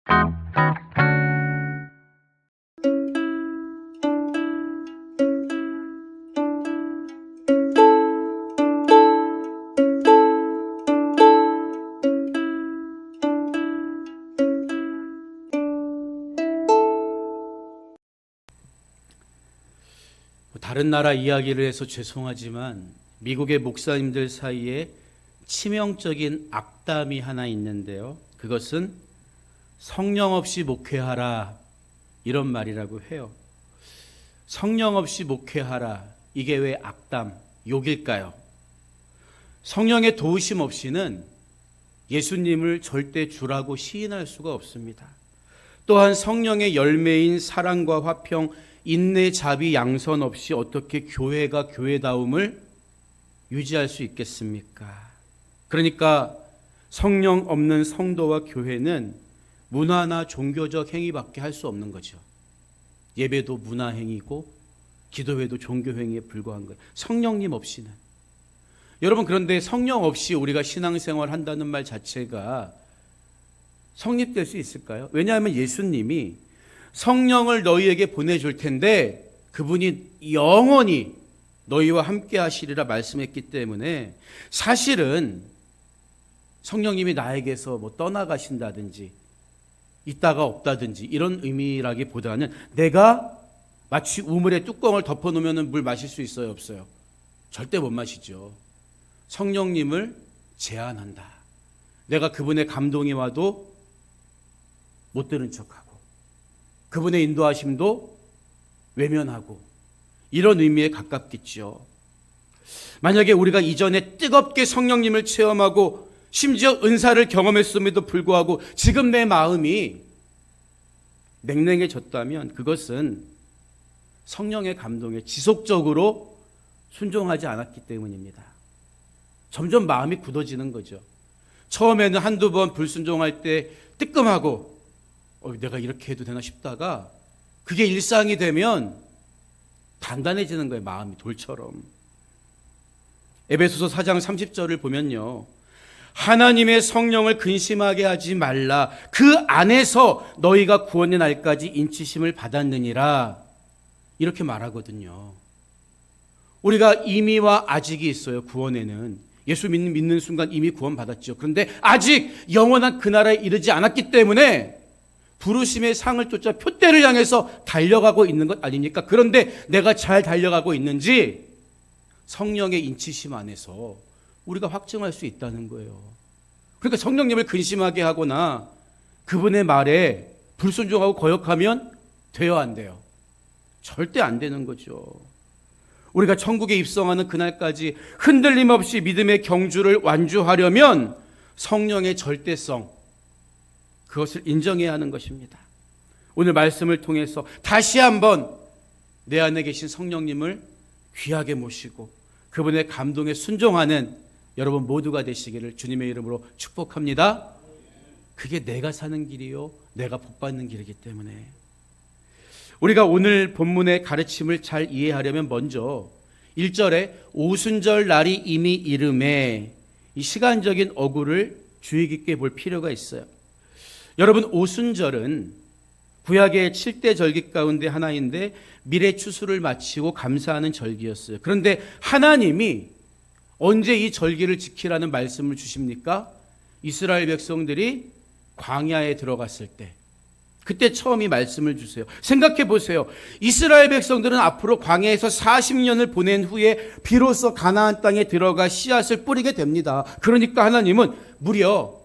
다른 나라 이야기를 해서 죄송하지만 미국의 목사님들 사이에 치명적인 악담이 하나 있는데요. 그것은 성령 없이 목회하라, 이런 말이라고 해요. 성령 없이 목회하라, 이게 왜 악담, 욕일까요? 성령의 도우심 없이는 예수님을 절대 주라고 시인할 수가 없습니다. 또한 성령의 열매인 사랑과 화평, 인내, 자비, 양선 없이 어떻게 교회가 교회다움을 유지할 수 있겠습니까? 그러니까 성령 없는 성도와 교회는 문화나 종교적 행위밖에 할 수 없는 거죠. 예배도 문화 행위고 기도회도 종교 행위에 불과한 거예요. 성령님 없이는. 여러분, 그런데 성령 없이 우리가 신앙생활 한다는 말 자체가 성립될 수 있을까요? 왜냐하면 예수님이 성령을 너희에게 보내줄 텐데 그분이 영원히 너희와 함께 하시리라 말씀했기 때문에 사실은 성령님이 나에게서 떠나가신다든지 있다가 없다든지 이런 의미라기보다는 내가 마치 우물에 뚜껑을 덮어놓으면 물 마실 수 있어요, 없어요? 절대 못 마시죠. 성령님을 제한한다. 내가 그분의 감동이 와도 못 들은 척하고 그분의 인도하심도 외면하고 이런 의미에 가깝겠죠. 만약에 우리가 이전에 뜨겁게 성령님을 체험하고 심지어 은사를 경험했음에도 불구하고 지금 내 마음이 냉랭해졌다면 그것은 성령의 감동에 지속적으로 순종하지 않았기 때문입니다. 점점 마음이 굳어지는 거죠. 처음에는 한두 번 불순종할 때 뜨끔하고 내가 이렇게 해도 되나 싶다가 그게 일상이 되면 단단해지는 거예요. 마음이 돌처럼. 에베소서 4장 30절을 보면요, 하나님의 성령을 근심하게 하지 말라. 그 안에서 너희가 구원의 날까지 인치심을 받았느니라, 이렇게 말하거든요. 우리가 이미와 아직이 있어요. 구원에는 예수 믿는 순간 이미 구원받았죠. 그런데 아직 영원한 그 나라에 이르지 않았기 때문에 부르심의 상을 쫓아 표대를 향해서 달려가고 있는 것 아닙니까? 그런데 내가 잘 달려가고 있는지 성령의 인치심 안에서 우리가 확증할 수 있다는 거예요. 그러니까 성령님을 근심하게 하거나 그분의 말에 불순종하고 거역하면 돼요, 안 돼요? 절대 안 되는 거죠. 우리가 천국에 입성하는 그날까지 흔들림 없이 믿음의 경주를 완주하려면 성령의 절대성, 그것을 인정해야 하는 것입니다. 오늘 말씀을 통해서 다시 한번 내 안에 계신 성령님을 귀하게 모시고 그분의 감동에 순종하는 여러분 모두가 되시기를 주님의 이름으로 축복합니다. 그게 내가 사는 길이요, 내가 복받는 길이기 때문에 우리가 오늘 본문의 가르침을 잘 이해하려면 먼저 1절에 오순절 날이 이미 이름에 이 시간적인 어구를 주의 깊게 볼 필요가 있어요. 여러분, 오순절은 구약의 7대 절기 가운데 하나인데 미래 추수를 마치고 감사하는 절기였어요. 그런데 하나님이 언제 이 절기를 지키라는 말씀을 주십니까? 이스라엘 백성들이 광야에 들어갔을 때, 그때 처음 이 말씀을 주세요. 생각해 보세요. 이스라엘 백성들은 앞으로 광야에서 40년을 보낸 후에 비로소 가나안 땅에 들어가 씨앗을 뿌리게 됩니다. 그러니까 하나님은 무려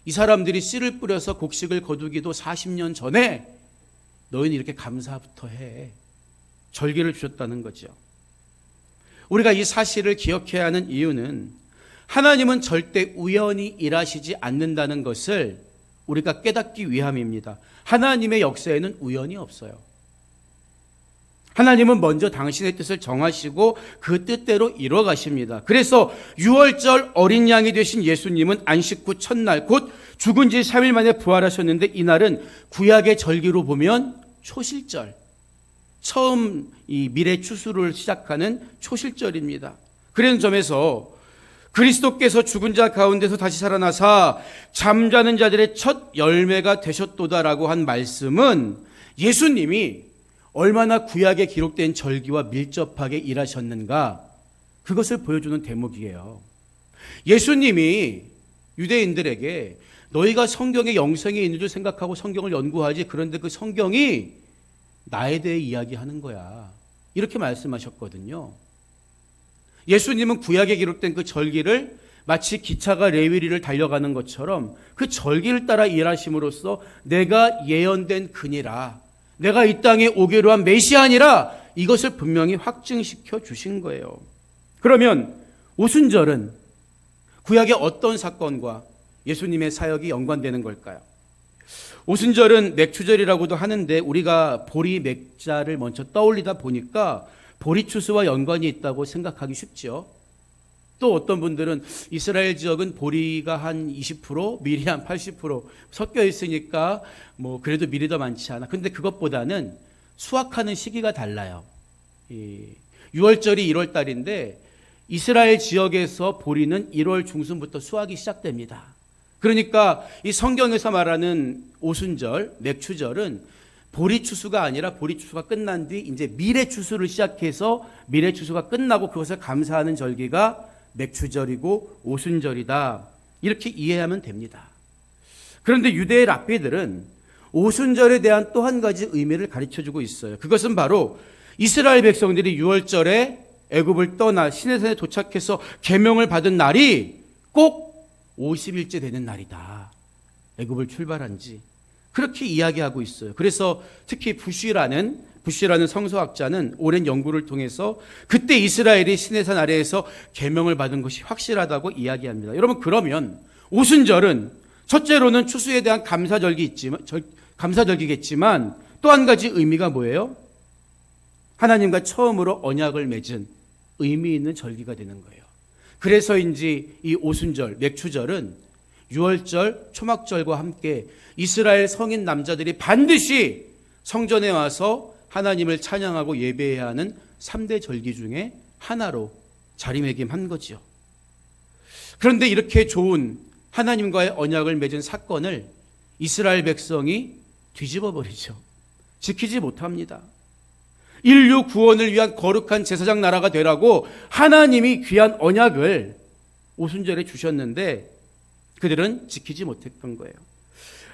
이 사람들이 씨를 뿌려서 곡식을 거두기도 40년 전에 너희는 이렇게 감사부터 해. 절기를 주셨다는 거죠. 우리가 이 사실을 기억해야 하는 이유는 하나님은 절대 우연히 일하시지 않는다는 것을 우리가 깨닫기 위함입니다. 하나님의 역사에는 우연이 없어요. 하나님은 먼저 당신의 뜻을 정하시고 그 뜻대로 이뤄가십니다. 그래서 6월절 어린 양이 되신 예수님은 안식 후 첫날, 곧 죽은 지 3일 만에 부활하셨는데 이날은 구약의 절기로 보면 초실절, 처음 이 미래 추수를 시작하는 초실절입니다. 그런 점에서 그리스도께서 죽은 자 가운데서 다시 살아나사 잠자는 자들의 첫 열매가 되셨도다라고 한 말씀은 예수님이 얼마나 구약에 기록된 절기와 밀접하게 일하셨는가, 그것을 보여주는 대목이에요. 예수님이 유대인들에게 너희가 성경에 영생이 있는 줄 생각하고 성경을 연구하지, 그런데 그 성경이 나에 대해 이야기하는 거야, 이렇게 말씀하셨거든요. 예수님은 구약에 기록된 그 절기를 마치 기차가 레위리를 달려가는 것처럼 그 절기를 따라 일하심으로써 내가 예언된 그니라, 내가 이 땅에 오기로 한 메시아니라, 이것을 분명히 확증시켜 주신 거예요. 그러면 오순절은 구약의 어떤 사건과 예수님의 사역이 연관되는 걸까요? 오순절은 맥추절이라고도 하는데 우리가 보리 맥자를 먼저 떠올리다 보니까 보리추수와 연관이 있다고 생각하기 쉽죠. 또 어떤 분들은 이스라엘 지역은 보리가 한 20%, 밀이 한 80% 섞여 있으니까 뭐 그래도 밀이 더 많지 않아. 근데 그것보다는 수확하는 시기가 달라요. 6월절이 1월 달인데 이스라엘 지역에서 보리는 1월 중순부터 수확이 시작됩니다. 그러니까 이 성경에서 말하는 오순절, 맥추절은 보리 추수가 아니라 보리 추수가 끝난 뒤 이제 미래 추수를 시작해서 미래 추수가 끝나고 그것을 감사하는 절기가 맥추절이고 오순절이다, 이렇게 이해하면 됩니다. 그런데 유대의 랍비들은 오순절에 대한 또 한 가지 의미를 가르쳐주고 있어요. 그것은 바로 이스라엘 백성들이 6월절에 애굽을 떠나 시내산에 도착해서 계명을 받은 날이 꼭 50일째 되는 날이다, 애굽을 출발한 지, 그렇게 이야기하고 있어요. 그래서 특히 부쉬라는 성서학자는 오랜 연구를 통해서 그때 이스라엘이 시내산 아래에서 계명을 받은 것이 확실하다고 이야기합니다. 여러분, 그러면 오순절은 첫째로는 추수에 대한 감사절기겠지만 또 한 가지 의미가 뭐예요? 하나님과 처음으로 언약을 맺은 의미 있는 절기가 되는 거예요. 그래서인지 이 오순절, 맥추절은 6월절, 초막절과 함께 이스라엘 성인 남자들이 반드시 성전에 와서 하나님을 찬양하고 예배해야 하는 3대 절기 중에 하나로 자리매김한 거죠. 그런데 이렇게 좋은 하나님과의 언약을 맺은 사건을 이스라엘 백성이 뒤집어 버리죠. 지키지 못합니다. 인류 구원을 위한 거룩한 제사장 나라가 되라고 하나님이 귀한 언약을 오순절에 주셨는데 그들은 지키지 못했던 거예요.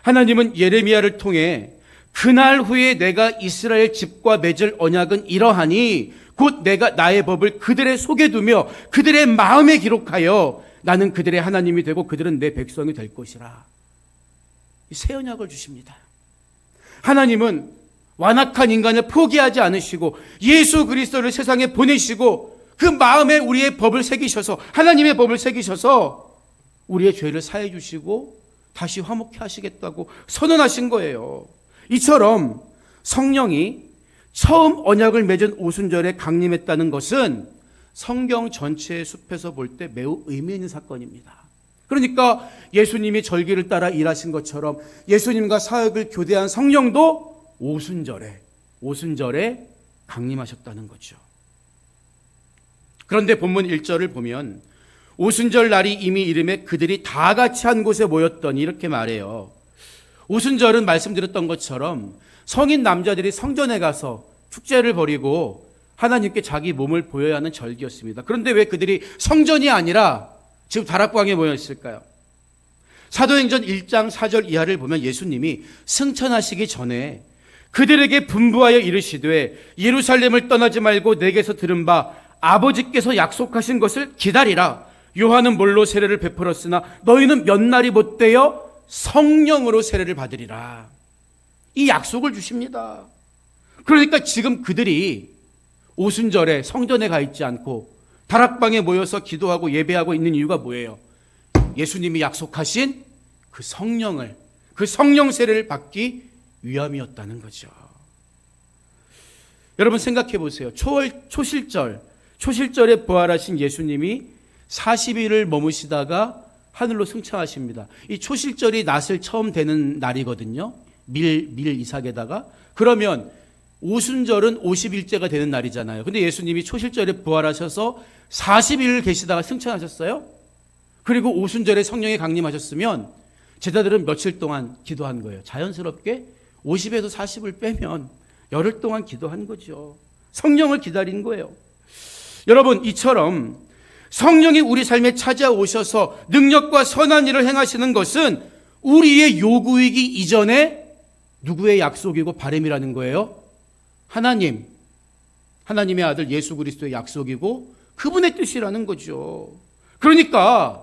하나님은 예레미야를 통해 그날 후에 내가 이스라엘 집과 맺을 언약은 이러하니 곧 내가 나의 법을 그들의 속에 두며 그들의 마음에 기록하여 나는 그들의 하나님이 되고 그들은 내 백성이 될 것이라. 새 언약을 주십니다. 하나님은 완악한 인간을 포기하지 않으시고 예수 그리스도를 세상에 보내시고 그 마음에 우리의 법을 새기셔서, 하나님의 법을 새기셔서 우리의 죄를 사해 주시고 다시 화목케 하시겠다고 선언하신 거예요. 이처럼 성령이 처음 언약을 맺은 오순절에 강림했다는 것은 성경 전체의 숲에서 볼 때 매우 의미 있는 사건입니다. 그러니까 예수님이 절기를 따라 일하신 것처럼 예수님과 사역을 교대한 성령도 오순절에 강림하셨다는 거죠. 그런데 본문 1절을 보면 오순절 날이 이미 이름에 그들이 다 같이 한 곳에 모였더니 이렇게 말해요. 오순절은 말씀드렸던 것처럼 성인 남자들이 성전에 가서 축제를 벌이고 하나님께 자기 몸을 보여야 하는 절기였습니다. 그런데 왜 그들이 성전이 아니라 지금 다락방에 모여 있을까요? 사도행전 1장 4절 이하를 보면 예수님이 승천하시기 전에 그들에게 분부하여 이르시되 예루살렘을 떠나지 말고 내게서 들은 바 아버지께서 약속하신 것을 기다리라. 요한은 물로 세례를 베풀었으나 너희는 몇 날이 못되어 성령으로 세례를 받으리라. 이 약속을 주십니다. 그러니까 지금 그들이 오순절에 성전에 가 있지 않고 다락방에 모여서 기도하고 예배하고 있는 이유가 뭐예요? 예수님이 약속하신 그 성령을, 그 성령 세례를 받기 위함이었다는 거죠. 여러분 생각해 보세요. 초실절에 부활하신 예수님이 40일을 머무시다가 하늘로 승천하십니다. 이 초실절이 낫을 처음 되는 날이거든요. 밀 이삭에다가. 그러면 오순절은 50일째가 되는 날이잖아요. 근데 예수님이 초실절에 부활하셔서 40일을 계시다가 승천하셨어요? 그리고 오순절에 성령이 강림하셨으면 제자들은 며칠 동안 기도한 거예요. 자연스럽게 50에서 40을 빼면 열흘 동안 기도한 거죠. 성령을 기다린 거예요. 여러분, 이처럼 성령이 우리 삶에 찾아오셔서 능력과 선한 일을 행하시는 것은 우리의 요구이기 이전에 누구의 약속이고 바람이라는 거예요? 하나님의 아들 예수 그리스도의 약속이고 그분의 뜻이라는 거죠. 그러니까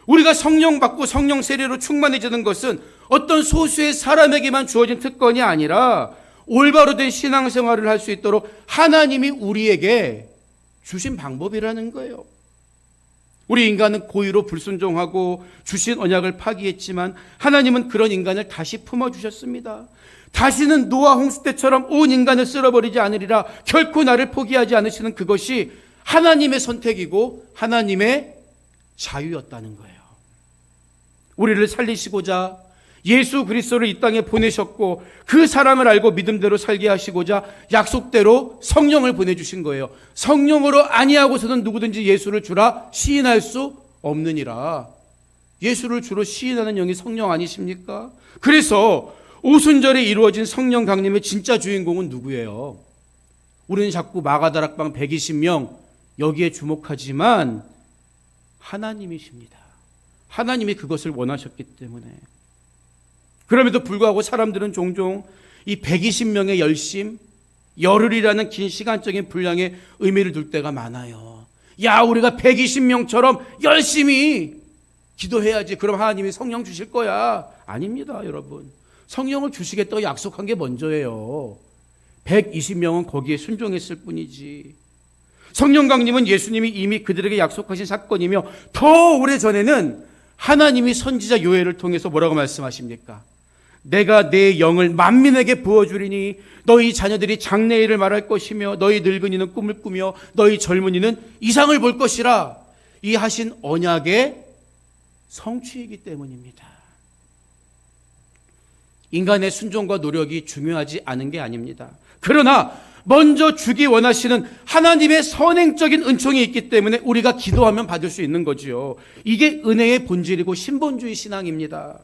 우리가 성령 받고 성령 세례로 충만해지는 것은 어떤 소수의 사람에게만 주어진 특권이 아니라 올바로 된 신앙생활을 할 수 있도록 하나님이 우리에게 주신 방법이라는 거예요. 우리 인간은 고의로 불순종하고 주신 언약을 파기했지만 하나님은 그런 인간을 다시 품어주셨습니다. 다시는 노아 홍수 때처럼 온 인간을 쓸어버리지 않으리라. 결코 나를 포기하지 않으시는 그것이 하나님의 선택이고 하나님의 자유였다는 거예요. 우리를 살리시고자 예수 그리스도를 이 땅에 보내셨고 그 사랑을 알고 믿음대로 살게 하시고자 약속대로 성령을 보내주신 거예요. 성령으로 아니하고서는 누구든지 예수를 주라 시인할 수 없느니라. 예수를 주로 시인하는 영이 성령 아니십니까? 그래서 오순절에 이루어진 성령 강림의 진짜 주인공은 누구예요? 우리는 자꾸 마가다락방 120명 여기에 주목하지만 하나님이십니다. 하나님이 그것을 원하셨기 때문에. 그럼에도 불구하고 사람들은 종종 이 120명의 열심, 열흘이라는 긴 시간적인 분량에 의미를 둘 때가 많아요. 야, 우리가 120명처럼 열심히 기도해야지. 그럼 하나님이 성령 주실 거야. 아닙니다, 여러분. 성령을 주시겠다고 약속한 게 먼저예요. 120명은 거기에 순종했을 뿐이지. 성령 강림은 예수님이 이미 그들에게 약속하신 사건이며 더 오래전에는 하나님이 선지자 요엘을 통해서 뭐라고 말씀하십니까? 내가 내 영을 만민에게 부어주리니 너희 자녀들이 장래일을 말할 것이며 너희 늙은이는 꿈을 꾸며 너희 젊은이는 이상을 볼 것이라. 이 하신 언약의 성취이기 때문입니다. 인간의 순종과 노력이 중요하지 않은 게 아닙니다. 그러나 먼저 주기 원하시는 하나님의 선행적인 은총이 있기 때문에 우리가 기도하면 받을 수 있는 거지요. 이게 은혜의 본질이고 신본주의 신앙입니다.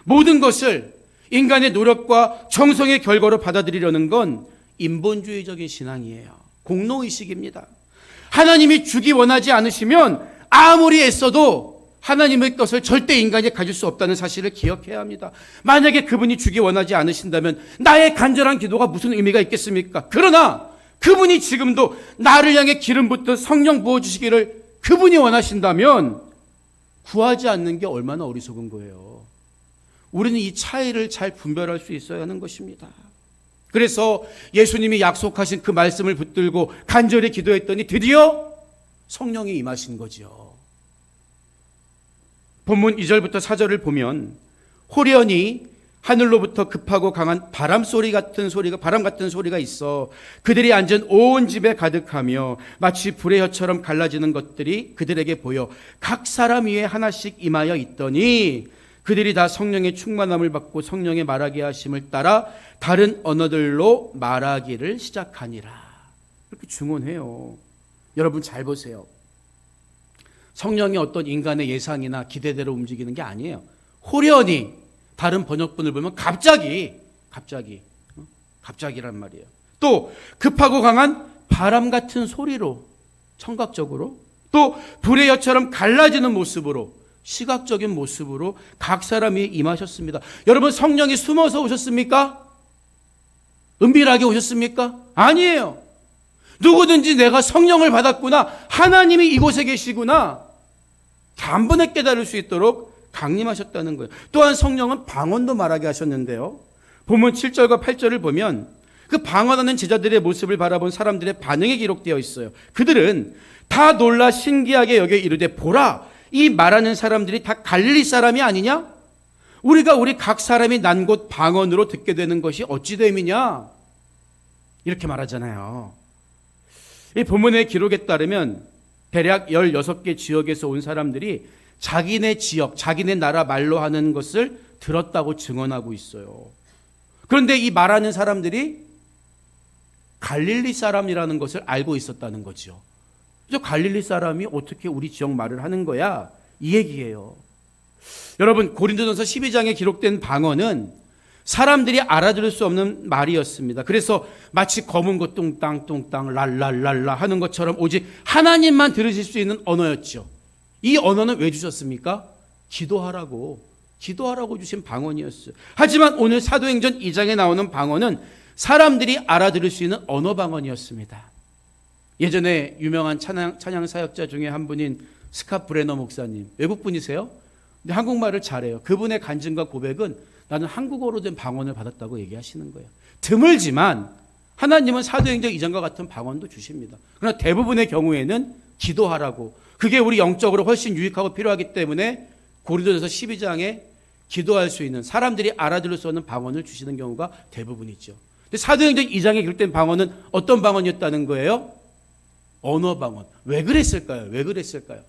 모든 것을 인간의 노력과 정성의 결과로 받아들이려는 건 인본주의적인 신앙이에요. 공로의식입니다. 하나님이 주기 원하지 않으시면 아무리 애써도 하나님의 것을 절대 인간이 가질 수 없다는 사실을 기억해야 합니다. 만약에 그분이 주기 원하지 않으신다면 나의 간절한 기도가 무슨 의미가 있겠습니까? 그러나 그분이 지금도 나를 향해 기름 붓듯 성령 부어주시기를 그분이 원하신다면 구하지 않는 게 얼마나 어리석은 거예요. 우리는 이 차이를 잘 분별할 수 있어야 하는 것입니다. 그래서 예수님이 약속하신 그 말씀을 붙들고 간절히 기도했더니 드디어 성령이 임하신 거죠. 본문 2절부터 4절을 보면 호련히 하늘로부터 급하고 강한 바람 같은 소리가 있어 그들이 앉은 온 집에 가득하며 마치 불의 혀처럼 갈라지는 것들이 그들에게 보여 각 사람 위에 하나씩 임하여 있더니 그들이 다 성령의 충만함을 받고 성령의 말하게 하심을 따라 다른 언어들로 말하기를 시작하니라. 이렇게 증언해요. 여러분 잘 보세요. 성령이 어떤 인간의 예상이나 기대대로 움직이는 게 아니에요. 호련히 다른 번역본을 보면 갑자기란 말이에요. 또 급하고 강한 바람 같은 소리로 청각적으로 또 불의 혀처럼 갈라지는 모습으로 시각적인 모습으로 각 사람이 임하셨습니다. 여러분 성령이 숨어서 오셨습니까? 은밀하게 오셨습니까? 아니에요. 누구든지 내가 성령을 받았구나, 하나님이 이곳에 계시구나 단번에 깨달을 수 있도록 강림하셨다는 거예요. 또한 성령은 방언도 말하게 하셨는데요. 본문 7절과 8절을 보면 그 방언하는 제자들의 모습을 바라본 사람들의 반응이 기록되어 있어요. 그들은 다 놀라 신기하게 여겨 이르되 보라, 이 말하는 사람들이 다 갈릴리 사람이 아니냐? 우리 각 사람이 난 곳 방언으로 듣게 되는 것이 어찌 됨이냐? 이렇게 말하잖아요. 이 본문의 기록에 따르면 대략 16개 지역에서 온 사람들이 자기네 지역, 자기네 나라 말로 하는 것을 들었다고 증언하고 있어요. 그런데 이 말하는 사람들이 갈릴리 사람이라는 것을 알고 있었다는 거죠. 갈릴리 사람이 어떻게 우리 지역 말을 하는 거야? 이 얘기예요. 여러분, 고린도전서 12장에 기록된 방언은 사람들이 알아들을 수 없는 말이었습니다. 그래서 마치 검은 것 뚱땅 뚱땅 랄랄랄라 하는 것처럼 오직 하나님만 들으실 수 있는 언어였죠. 이 언어는 왜 주셨습니까? 기도하라고 주신 방언이었어요. 하지만 오늘 사도행전 2장에 나오는 방언은 사람들이 알아들을 수 있는 언어 방언이었습니다. 예전에 유명한 찬양 사역자 중에 한 분인 스캇 브레너 목사님, 외국분이세요? 근데 한국말을 잘해요. 그분의 간증과 고백은 나는 한국어로 된 방언을 받았다고 얘기하시는 거예요. 드물지만 하나님은 사도행전 2장과 같은 방언도 주십니다. 그러나 대부분의 경우에는 기도하라고, 그게 우리 영적으로 훨씬 유익하고 필요하기 때문에 고린도전서 12장에 기도할 수 있는, 사람들이 알아들을 수 없는 방언을 주시는 경우가 대부분이죠. 근데 사도행전 2장에 기록된 방언은 어떤 방언이었다는 거예요? 언어 방언. 왜 그랬을까요?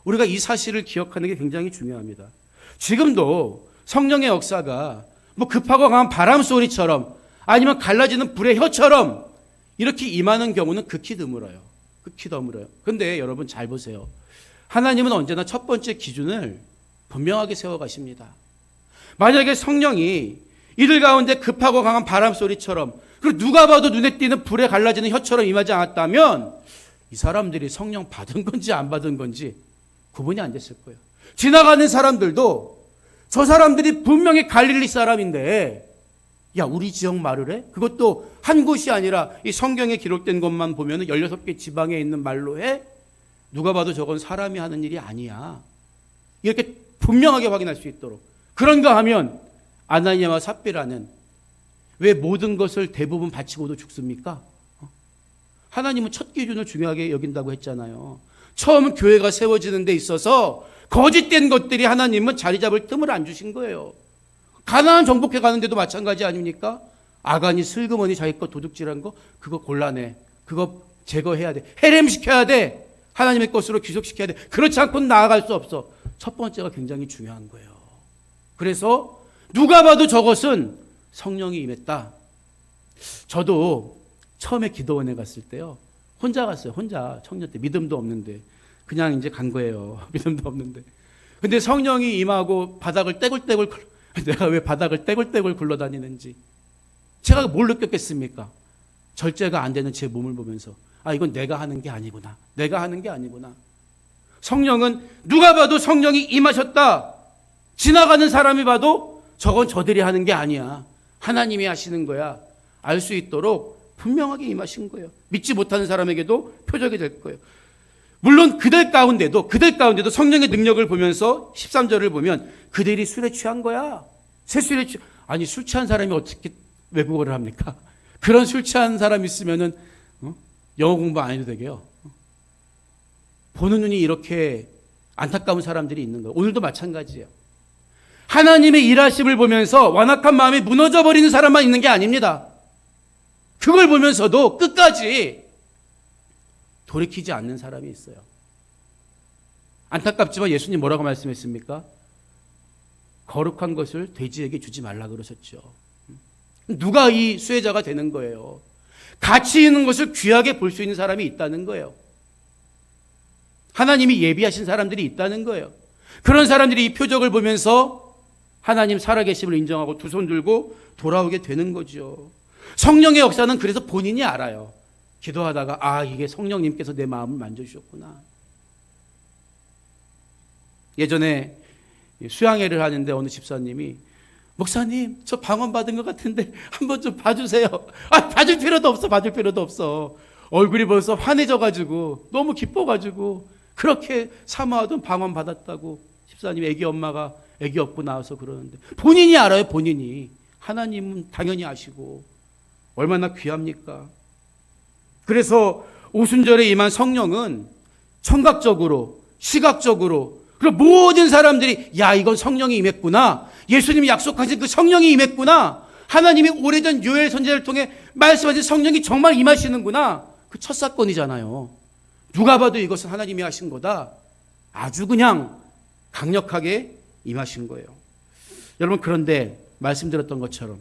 우리가 이 사실을 기억하는 게 굉장히 중요합니다. 지금도 성령의 역사가 뭐 급하고 강한 바람 소리처럼 아니면 갈라지는 불의 혀처럼 이렇게 임하는 경우는 극히 드물어요. 그런데 여러분 잘 보세요. 하나님은 언제나 첫 번째 기준을 분명하게 세워가십니다. 만약에 성령이 이들 가운데 급하고 강한 바람 소리처럼, 그리고 누가 봐도 눈에 띄는 불에 갈라지는 혀처럼 임하지 않았다면 이 사람들이 성령 받은 건지 안 받은 건지 구분이 안 됐을 거예요. 지나가는 사람들도 저 사람들이 분명히 갈릴리 사람인데 야, 우리 지역 말을 해? 그것도 한 곳이 아니라 이 성경에 기록된 것만 보면 16개 지방에 있는 말로 해? 누가 봐도 저건 사람이 하는 일이 아니야. 이렇게 분명하게 확인할 수 있도록. 그런가 하면 아나니아와 삽비라는 왜 모든 것을 대부분 바치고도 죽습니까? 하나님은 첫 기준을 중요하게 여긴다고 했잖아요. 처음 교회가 세워지는 데 있어서 거짓된 것들이 하나님은 자리 잡을 틈을 안 주신 거예요. 가나안 정복해 가는데도 마찬가지 아닙니까? 아간이 슬그머니 자기 거 도둑질한 거 그거 곤란해. 그거 제거해야 돼. 해렘시켜야 돼. 하나님의 것으로 귀속시켜야 돼. 그렇지 않고는 나아갈 수 없어. 첫 번째가 굉장히 중요한 거예요. 그래서 누가 봐도 저것은 성령이 임했다. 저도 처음에 기도원에 갔을 때요, 혼자 갔어요. 혼자 청년 때 믿음도 없는데 그냥 이제 간 거예요. 믿음도 없는데. 근데 성령이 임하고 바닥을 떼굴떼굴, 내가 왜 바닥을 떼굴떼굴 굴러다니는지 제가 뭘 느꼈겠습니까? 절제가 안 되는 제 몸을 보면서 아, 이건 내가 하는 게 아니구나. 성령은 누가 봐도 성령이 임하셨다. 지나가는 사람이 봐도 저건 저들이 하는 게 아니야. 하나님이 하시는 거야. 알 수 있도록 분명하게 임하신 거예요. 믿지 못하는 사람에게도 표적이 될 거예요. 물론 그들 가운데도 성령의 능력을 보면서 13절을 보면 그들이 술에 취한 거야. 아니, 술 취한 사람이 어떻게 외국어를 합니까? 그런 술 취한 사람 있으면은 영어 공부 안 해도 되게요. 보는 눈이 이렇게 안타까운 사람들이 있는 거예요. 오늘도 마찬가지예요. 하나님의 일하심을 보면서 완악한 마음이 무너져 버리는 사람만 있는 게 아닙니다. 그걸 보면서도 끝까지 돌이키지 않는 사람이 있어요. 안타깝지만 예수님 뭐라고 말씀했습니까? 거룩한 것을 돼지에게 주지 말라 그러셨죠. 누가 이 수혜자가 되는 거예요? 가치 있는 것을 귀하게 볼 수 있는 사람이 있다는 거예요. 하나님이 예비하신 사람들이 있다는 거예요. 그런 사람들이 이 표적을 보면서 하나님 살아계심을 인정하고 두 손 들고 돌아오게 되는 거죠. 성령의 역사는 그래서 본인이 알아요. 기도하다가 아, 이게 성령님께서 내 마음을 만져주셨구나. 예전에 수양회를 하는데 어느 집사님이 목사님, 저 방언 받은 것 같은데 한번 좀 봐주세요. 아, 받을 필요도 없어. 얼굴이 벌써 환해져가지고 너무 기뻐가지고 그렇게 사모하던 방언 받았다고 집사님 애기 엄마가 애기 업고 나와서 그러는데 본인이 알아요. 본인이. 하나님은 당연히 아시고 얼마나 귀합니까? 그래서 오순절에 임한 성령은 청각적으로, 시각적으로, 그리고 모든 사람들이 야, 이건 성령이 임했구나. 예수님이 약속하신 그 성령이 임했구나. 하나님이 오래전 요엘 선지자를 통해 말씀하신 성령이 정말 임하시는구나. 그 첫 사건이잖아요. 누가 봐도 이것은 하나님이 하신 거다. 아주 그냥 강력하게 임하신 거예요. 여러분, 그런데 말씀드렸던 것처럼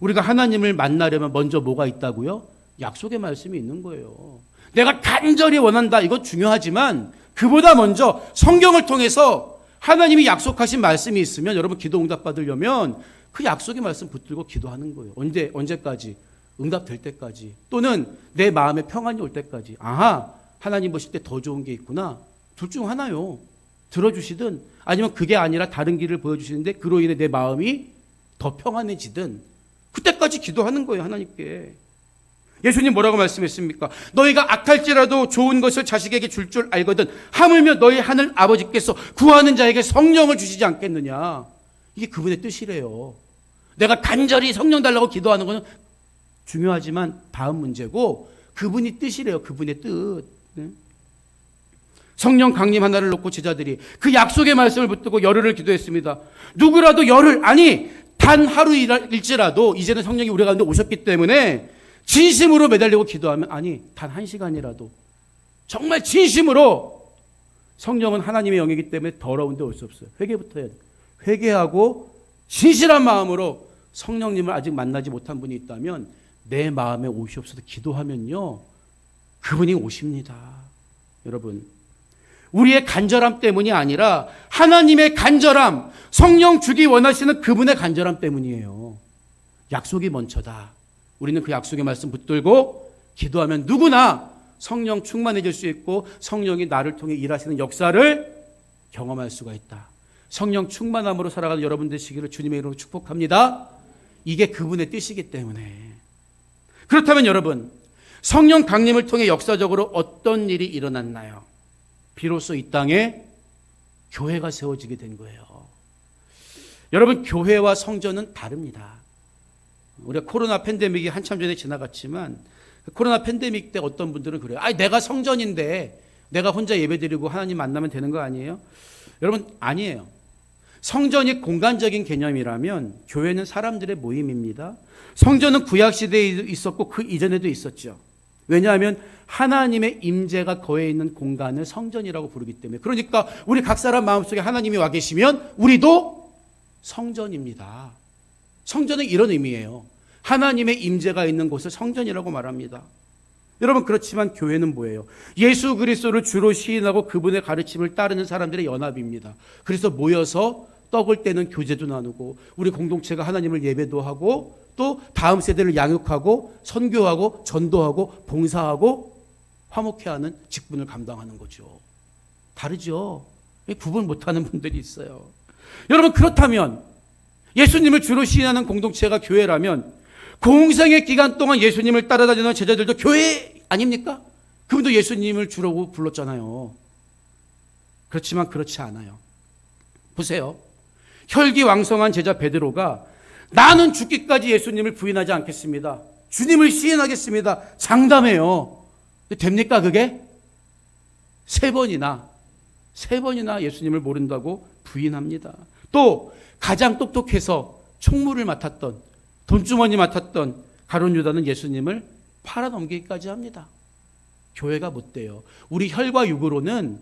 우리가 하나님을 만나려면 먼저 뭐가 있다고요? 약속의 말씀이 있는 거예요. 내가 간절히 원한다. 이거 중요하지만 그보다 먼저 성경을 통해서 하나님이 약속하신 말씀이 있으면 여러분 기도 응답 받으려면 그 약속의 말씀 붙들고 기도하는 거예요. 언제까지? 응답될 때까지. 또는 내 마음에 평안이 올 때까지. 아하, 하나님 보실 때 더 좋은 게 있구나. 둘 중 하나요. 들어주시든 아니면 그게 아니라 다른 길을 보여주시는데 그로 인해 내 마음이 더 평안해지든 그때까지 기도하는 거예요. 하나님께. 예수님 뭐라고 말씀했습니까? 너희가 악할지라도 좋은 것을 자식에게 줄 줄 알거든 하물며 너희 하늘 아버지께서 구하는 자에게 성령을 주시지 않겠느냐. 이게 그분의 뜻이래요. 내가 간절히 성령 달라고 기도하는 것은 중요하지만 다음 문제고 그분이 뜻이래요. 그분의 뜻. 성령 강림 하나를 놓고 제자들이 그 약속의 말씀을 붙들고 열흘을 기도했습니다. 누구라도 열흘, 아니 단 하루일지라도 이제는 성령이 우리 가운데 오셨기 때문에 진심으로 매달리고 기도하면, 아니 단 1시간이라도 정말 진심으로, 성령은 하나님의 영이기 때문에 더러운데 올 수 없어요. 회개부터 해야 돼요. 회개하고 진실한 마음으로 성령님을 아직 만나지 못한 분이 있다면 내 마음에 오시옵소서 기도하면요 그분이 오십니다. 여러분, 우리의 간절함 때문이 아니라 하나님의 간절함, 성령 주기 원하시는 그분의 간절함 때문이에요. 약속이 먼저다. 우리는 그 약속의 말씀 붙들고 기도하면 누구나 성령 충만해질 수 있고 성령이 나를 통해 일하시는 역사를 경험할 수가 있다. 성령 충만함으로 살아가는 여러분 되시기를 주님의 이름으로 축복합니다. 이게 그분의 뜻이기 때문에. 그렇다면 여러분, 성령 강림을 통해 역사적으로 어떤 일이 일어났나요? 비로소 이 땅에 교회가 세워지게 된 거예요. 여러분, 교회와 성전은 다릅니다. 우리가 코로나 팬데믹이 한참 전에 지나갔지만 코로나 팬데믹 때 어떤 분들은 그래요. 내가 성전인데 내가 혼자 예배드리고 하나님 만나면 되는 거 아니에요? 여러분, 아니에요. 성전이 공간적인 개념이라면 교회는 사람들의 모임입니다. 성전은 구약시대에 있었고 그 이전에도 있었죠. 왜냐하면 하나님의 임재가 거해 있는 공간을 성전이라고 부르기 때문에. 그러니까 우리 각 사람 마음속에 하나님이 와 계시면 우리도 성전입니다. 성전은 이런 의미예요. 하나님의 임재가 있는 곳을 성전이라고 말합니다. 여러분, 그렇지만 교회는 뭐예요? 예수 그리스도를 주로 시인하고 그분의 가르침을 따르는 사람들의 연합입니다. 그래서 모여서 떡을 떼는 교제도 나누고 우리 공동체가 하나님을 예배도 하고 또 다음 세대를 양육하고 선교하고 전도하고 봉사하고 화목해하는 직분을 감당하는 거죠. 다르죠? 구분 못하는 분들이 있어요. 여러분, 그렇다면 예수님을 주로 시인하는 공동체가 교회라면 공생의 기간 동안 예수님을 따라다니는 제자들도 교회 아닙니까? 그분도 예수님을 주로 불렀잖아요. 그렇지만 그렇지 않아요. 보세요. 혈기왕성한 제자 베드로가 나는 죽기까지 예수님을 부인하지 않겠습니다. 주님을 시인하겠습니다. 장담해요. 됩니까 그게? 세 번이나 예수님을 모른다고 부인합니다. 또 가장 똑똑해서 총무를 맡았던, 돈주머니 맡았던 가룟 유다는 예수님을 팔아넘기기까지 합니다. 교회가 못 돼요. 우리 혈과 육으로는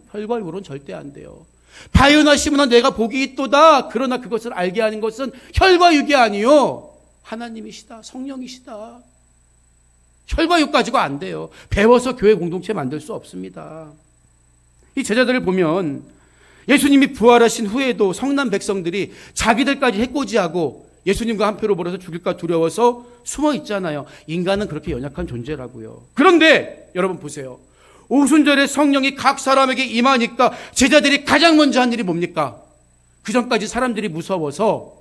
절대 안 돼요. 바요나 시므나 내가 복이 있도다. 그러나 그것을 알게 하는 것은 혈과 육이 아니요 하나님이시다. 성령이시다. 혈과 육 가지고 안 돼요. 배워서 교회 공동체 만들 수 없습니다. 이 제자들을 보면 예수님이 부활하신 후에도 성난 백성들이 자기들까지 해코지하고 예수님과 한표로 벌어서 죽일까 두려워서 숨어 있잖아요. 인간은 그렇게 연약한 존재라고요. 그런데 여러분 보세요. 오순절에 성령이 각 사람에게 임하니까 제자들이 가장 먼저 한 일이 뭡니까? 그 전까지 사람들이 무서워서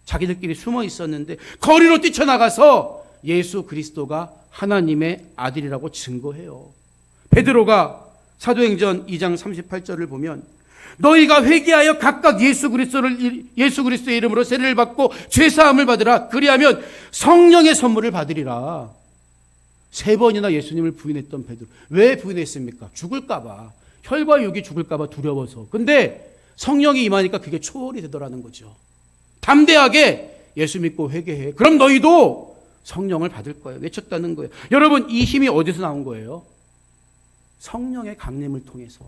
자기들끼리 숨어 있었는데 거리로 뛰쳐나가서 예수 그리스도가 하나님의 아들이라고 증거해요. 베드로가 사도행전 2장 38절을 보면 너희가 회개하여 각각 예수 그리스도의 이름으로 세례를 받고 죄사함을 받으라. 그리하면 성령의 선물을 받으리라. 3번이나 예수님을 부인했던 베드로. 왜 부인했습니까? 죽을까 봐. 혈과 육이 죽을까 봐 두려워서. 근데 성령이 임하니까 그게 초월이 되더라는 거죠. 담대하게 예수 믿고 회개해. 그럼 너희도 성령을 받을 거예요. 외쳤다는 거예요. 여러분, 이 힘이 어디서 나온 거예요? 성령의 강림을 통해서.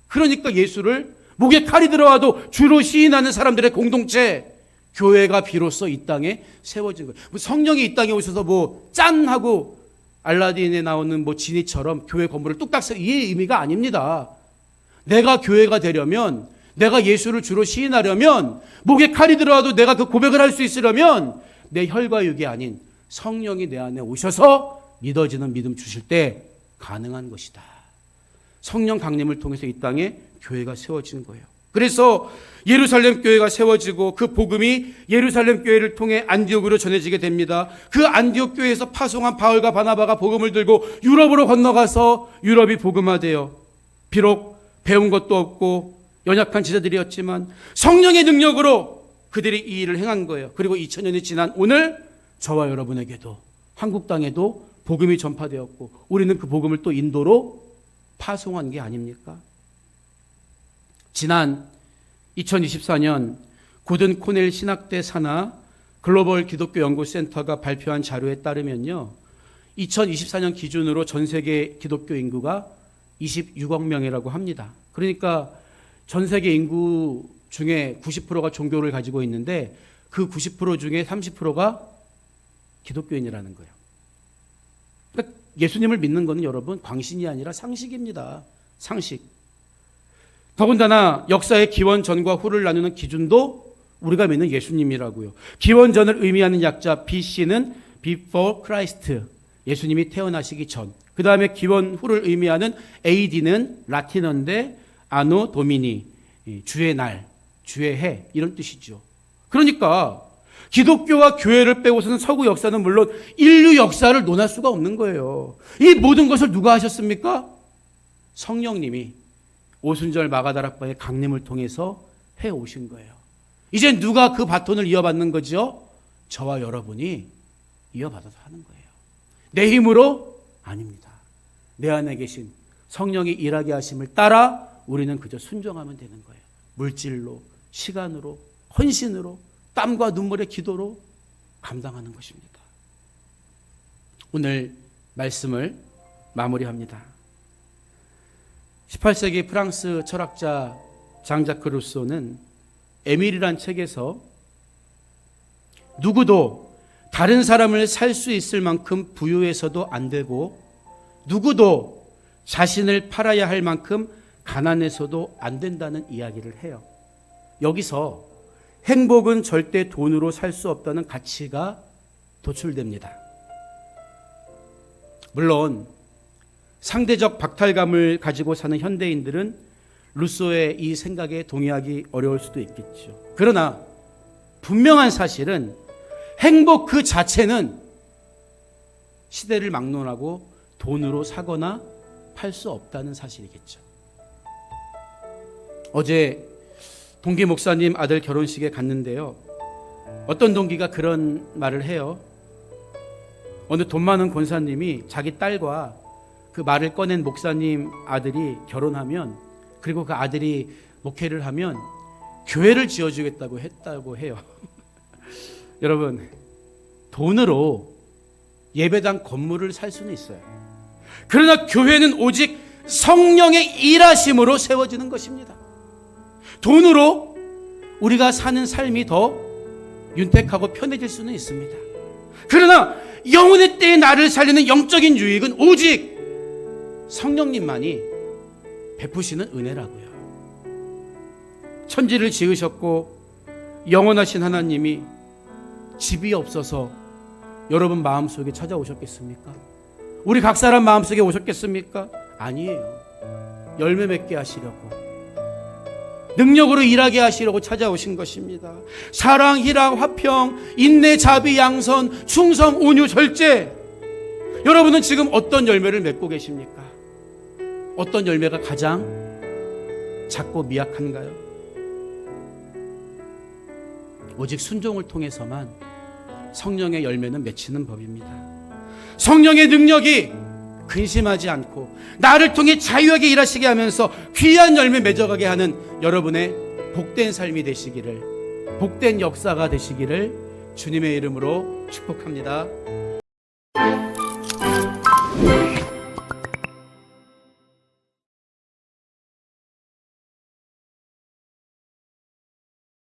그러니까 예수를 목에 칼이 들어와도 주로 시인하는 사람들의 공동체, 교회가 비로소 이 땅에 세워진 거예요. 성령이 이 땅에 오셔서 짠 하고 알라딘에 나오는 지니처럼 교회 건물을 뚝딱 세워, 이 의미가 아닙니다. 내가 교회가 되려면, 내가 예수를 주로 시인하려면, 목에 칼이 들어와도 내가 그 고백을 할 수 있으려면 내 혈과 육이 아닌 성령이 내 안에 오셔서 믿어지는 믿음 주실 때 가능한 것이다. 성령 강림을 통해서 이 땅에 교회가 세워지는 거예요. 그래서 예루살렘 교회가 세워지고 그 복음이 예루살렘 교회를 통해 안디옥으로 전해지게 됩니다. 그 안디옥 교회에서 파송한 바울과 바나바가 복음을 들고 유럽으로 건너가서 유럽이 복음화되어 비록 배운 것도 없고 연약한 제자들이었지만 성령의 능력으로 그들이 이 일을 행한 거예요. 그리고 2000년이 지난 오늘 저와 여러분에게도 한국 땅에도 복음이 전파되었고 우리는 그 복음을 또 인도로 파송한 게 아닙니까? 지난 2024년 고든 코넬 신학대 산하 글로벌 기독교 연구센터가 발표한 자료에 따르면요, 2024년 기준으로 전 세계 기독교 인구가 26억 명이라고 합니다. 그러니까 전 세계 인구 중에 90%가 종교를 가지고 있는데 그 90% 중에 30%가 기독교인이라는 거예요. 그러니까 예수님을 믿는 것은 여러분 광신이 아니라 상식입니다. 상식. 더군다나 역사의 기원 전과 후를 나누는 기준도 우리가 믿는 예수님이라고요. 기원 전을 의미하는 약자 BC는 Before Christ, 예수님이 태어나시기 전. 그 다음에 기원 후를 의미하는 AD는 라틴어인데 아노 도미니, 주의 날, 주의 해, 이런 뜻이죠. 그러니까 기독교와 교회를 빼고서는 서구 역사는 물론 인류 역사를 논할 수가 없는 거예요. 이 모든 것을 누가 하셨습니까? 성령님이 오순절 마가다락방의 강림을 통해서 해오신 거예요. 이제 누가 그 바톤을 이어받는 거죠? 저와 여러분이 이어받아서 하는 거예요. 내 힘으로? 아닙니다. 내 안에 계신 성령이 일하게 하심을 따라 우리는 그저 순종하면 되는 거예요. 물질로, 시간으로, 헌신으로, 땀과 눈물의 기도로 감당하는 것입니다. 오늘 말씀을 마무리합니다. 18세기 프랑스 철학자 장자크 루소는 에밀이란 책에서 누구도 다른 사람을 살 수 있을 만큼 부유해서도 안 되고 누구도 자신을 팔아야 할 만큼 가난해서도 안 된다는 이야기를 해요. 여기서 행복은 절대 돈으로 살 수 없다는 가치가 도출됩니다. 물론 상대적 박탈감을 가지고 사는 현대인들은 루소의 이 생각에 동의하기 어려울 수도 있겠죠. 그러나 분명한 사실은 행복 그 자체는 시대를 막론하고 돈으로 사거나 팔 수 없다는 사실이겠죠. 어제 동기 목사님 아들 결혼식에 갔는데요, 어떤 동기가 그런 말을 해요. 어느 돈 많은 권사님이 자기 딸과 그 말을 꺼낸 목사님 아들이 결혼하면, 그리고 그 아들이 목회를 하면 교회를 지어주겠다고 했다고 해요. 여러분, 돈으로 예배당 건물을 살 수는 있어요. 그러나 교회는 오직 성령의 일하심으로 세워지는 것입니다. 돈으로 우리가 사는 삶이 더 윤택하고 편해질 수는 있습니다. 그러나 영혼의 때에 나를 살리는 영적인 유익은 오직 성령님만이 베푸시는 은혜라고요. 천지를 지으셨고 영원하신 하나님이 집이 없어서 여러분 마음속에 찾아오셨겠습니까? 우리 각 사람 마음속에 오셨겠습니까? 아니에요. 열매 맺게 하시려고, 능력으로 일하게 하시려고 찾아오신 것입니다. 사랑, 희락, 화평, 인내, 자비, 양선, 충성, 온유, 절제. 여러분은 지금 어떤 열매를 맺고 계십니까? 어떤 열매가 가장 작고 미약한가요? 오직 순종을 통해서만 성령의 열매는 맺히는 법입니다. 성령의 능력이 근심하지 않고 나를 통해 자유하게 일하시게 하면서 귀한 열매 맺어가게 하는 여러분의 복된 삶이 되시기를, 복된 역사가 되시기를 주님의 이름으로 축복합니다.